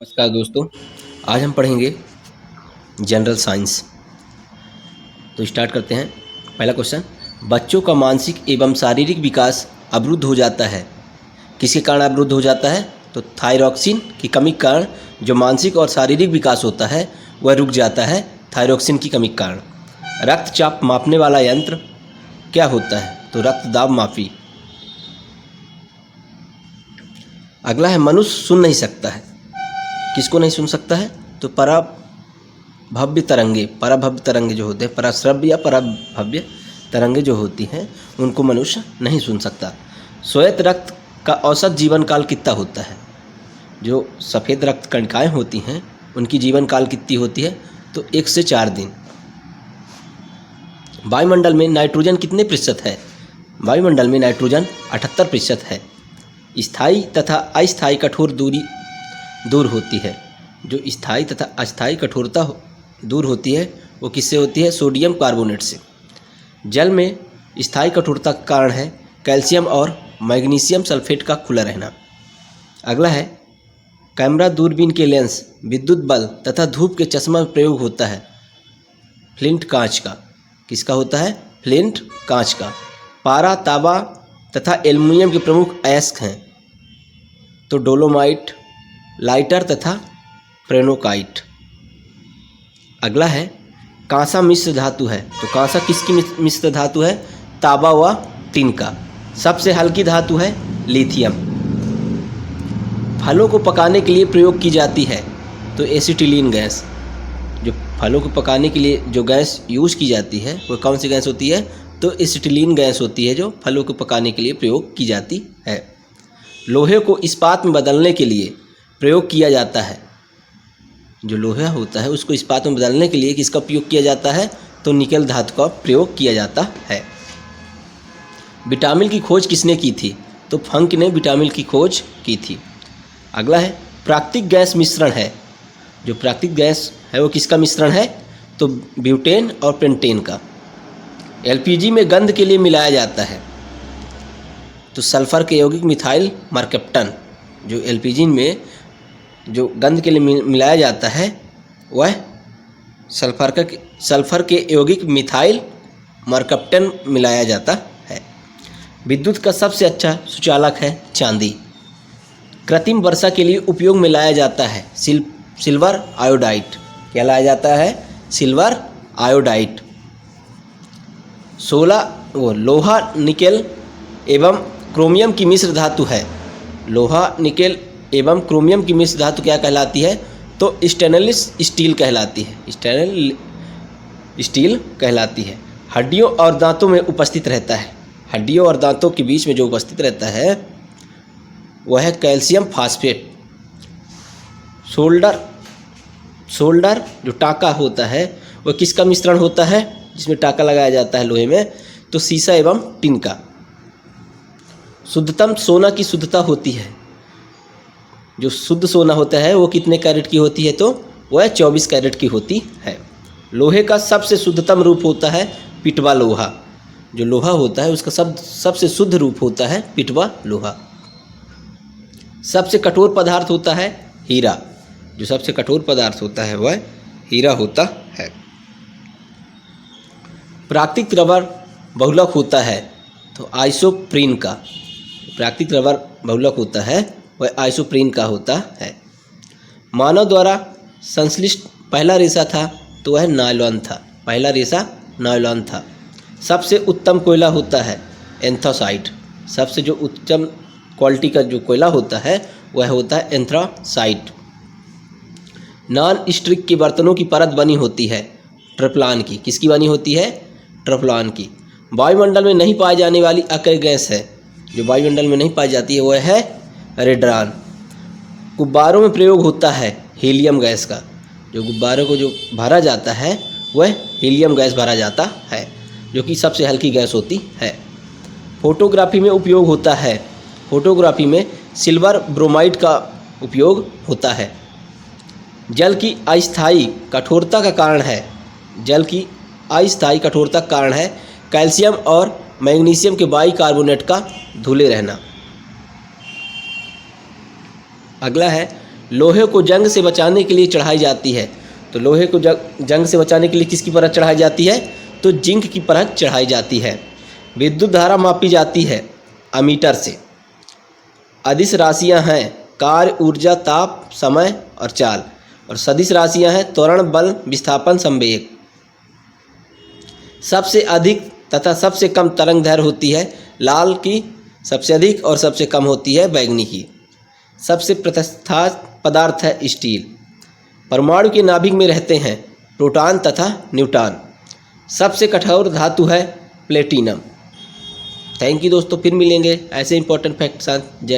नमस्कार दोस्तों। आज हम पढ़ेंगे जनरल साइंस। तो स्टार्ट करते हैं। पहला क्वेश्चन, बच्चों का मानसिक एवं शारीरिक विकास अवरुद्ध हो जाता है, किसके कारण अवरुद्ध हो जाता है? तो थायरॉक्सिन की कमी के कारण जो मानसिक और शारीरिक विकास होता है वह रुक जाता है थायरॉक्सिन की कमी के कारण। रक्तचाप मापने वाला यंत्र क्या होता है? तो रक्तदाब मापी। अगला है, मनुष्य सुन नहीं सकता है, किसको नहीं सुन सकता है? तो पराभव्य तरंगे जो होते हैं, पराश्रव्य या पराभव्य तरंगे जो होती हैं उनको मनुष्य नहीं सुन सकता। श्वेत रक्त का औसत जीवन काल कितना होता है? जो सफ़ेद रक्त कणिकाएँ होती हैं उनकी जीवन काल कितनी होती है? तो 1 से 4 दिन। वायुमंडल में नाइट्रोजन कितने प्रतिशत है? वायुमंडल में नाइट्रोजन 78% है। स्थायी तथा अस्थायी कठोर दूर होती है। जो स्थायी तथा अस्थायी कठोरता दूर होती है वो किससे होती है? सोडियम कार्बोनेट से। जल में स्थायी कठोरता का कारण है कैल्शियम और मैग्नीशियम सल्फेट का खुला रहना। अगला है, कैमरा दूरबीन के लेंस विद्युत बल्ब तथा धूप के चश्मा में प्रयोग होता है फ्लिंट कांच का। किसका होता है? फ्लिंट कांच का। पारा, तांबा तथा एल्युमिनियम के प्रमुख अयस्क हैं तो डोलोमाइट, लाइटर तथा फ्रेनोकाइट। अगला है, कांसा मिश्र धातु है तो कांसा किसकी मिश्र धातु है? तांबा व टिन का। सबसे हल्की धातु है लिथियम। फलों को पकाने के लिए प्रयोग की जाती है तो एसिटिलीन गैस। जो फलों को पकाने के लिए जो गैस यूज़ की जाती है वो कौन सी गैस होती है? तो एसिटिलीन गैस होती है जो फलों को पकाने के लिए प्रयोग की जाती है। लोहे को इस्पात में बदलने के लिए प्रयोग किया जाता है। जो लोहा होता है उसको इस्पात में बदलने के लिए किसका उपयोग किया जाता है? तो निकेल धातु का प्रयोग किया जाता है। विटामिन की खोज किसने की थी? तो फंक ने विटामिन की खोज की थी। अगला है, प्राकृतिक गैस मिश्रण है। जो प्राकृतिक गैस है वो किसका मिश्रण है? तो ब्यूटेन और पेंटेन का। एलपीजी में गंध के लिए मिलाया जाता है तो सल्फर के यौगिक मिथाइल मरकप्टन। जो एलपीजी में जो गंध के लिए मिलाया जाता है वह सल्फर के यौगिक मिथाइल मरकप्टन मिलाया जाता है। विद्युत का सबसे अच्छा सुचालक है चांदी। कृत्रिम वर्षा के लिए उपयोग में लाया जाता है सिल्वर आयोडाइड। क्या लाया जाता है? Silver iodide. लोहा, निकेल एवं क्रोमियम की मिश्र धातु है। लोहा, निकेल एवं क्रोमियम की मिश्र धातु क्या कहलाती है? तो स्टेनलेस स्टील कहलाती है। स्टेनलेस स्टील कहलाती है। हड्डियों और दांतों में उपस्थित रहता है। हड्डियों और दांतों के बीच में जो उपस्थित रहता है वह है कैल्शियम फास्फेट। शोल्डर जो टाका होता है वह किसका मिश्रण होता है? जिसमें टाका लगाया जाता है लोहे में, तो सीसा एवं टिन का। शुद्धतम सोना की शुद्धता होती है। जो शुद्ध सोना होता है वो कितने कैरेट की होती है? तो वह 24 कैरेट की होती है। लोहे का सबसे शुद्धतम रूप होता है पिटवा लोहा। जो लोहा होता है उसका सबसे शुद्ध रूप होता है पिटवा लोहा। सबसे कठोर पदार्थ होता है हीरा। जो सबसे कठोर पदार्थ होता है वह हीरा होता है। प्राकृतिक रबर बहुलक होता है तो आइसोप्रीन का। प्राकृतिक रबर बहुलक होता है वह आइसोप्रीन का होता है। मानव द्वारा संश्लिष्ट पहला रेशा था तो वह नायलॉन था। पहला रेशा नायलॉन था। सबसे उत्तम कोयला होता है एंथ्रासाइट। सबसे जो उत्तम क्वालिटी का जो कोयला होता है वह होता है एंथ्रासाइट। नॉन स्टिक के बर्तनों की परत बनी होती है ट्रिप्लान की। किसकी बनी होती है? ट्रिप्लान की। वायुमंडल में नहीं पाई जाने वाली अकेय गैस है। जो वायुमंडल में नहीं पाई जाती है वह है रेड्रान। गुब्बारों में प्रयोग होता है हीलियम गैस का। जो गुब्बारों को जो भरा जाता है वह हीलियम गैस भरा जाता है जो कि सबसे हल्की गैस होती है। फोटोग्राफी में उपयोग होता है। फोटोग्राफी में सिल्वर ब्रोमाइड का उपयोग होता है। जल की अस्थायी कठोरता का कारण है। जल की अस्थायी कठोरता का कारण है कैल्शियम और मैग्नीशियम के बाइकार्बोनेट का धुले रहना। अगला है, लोहे को जंग से बचाने के लिए चढ़ाई जाती है। तो लोहे को जंग से बचाने के लिए किसकी परत चढ़ाई जाती है? तो जिंक की परत चढ़ाई जाती है। विद्युत धारा मापी जाती है अमीटर से। अदिश राशियां हैं कार्य, ऊर्जा, ताप, समय और चाल। और सदिश राशियां हैं त्वरण, बल, विस्थापन, संवेग। सबसे अधिक तथा सबसे कम तरंग दैर्घ्य होती है लाल की सबसे अधिक और सबसे कम होती है बैंगनी की। सबसे प्रतिष्ठित पदार्थ है स्टील। परमाणु के नाभिक में रहते हैं प्रोटॉन तथा न्यूट्रॉन। सबसे कठोर धातु है प्लेटिनम। थैंक यू दोस्तों, फिर मिलेंगे ऐसे इंपॉर्टेंट फैक्ट के साथ। जय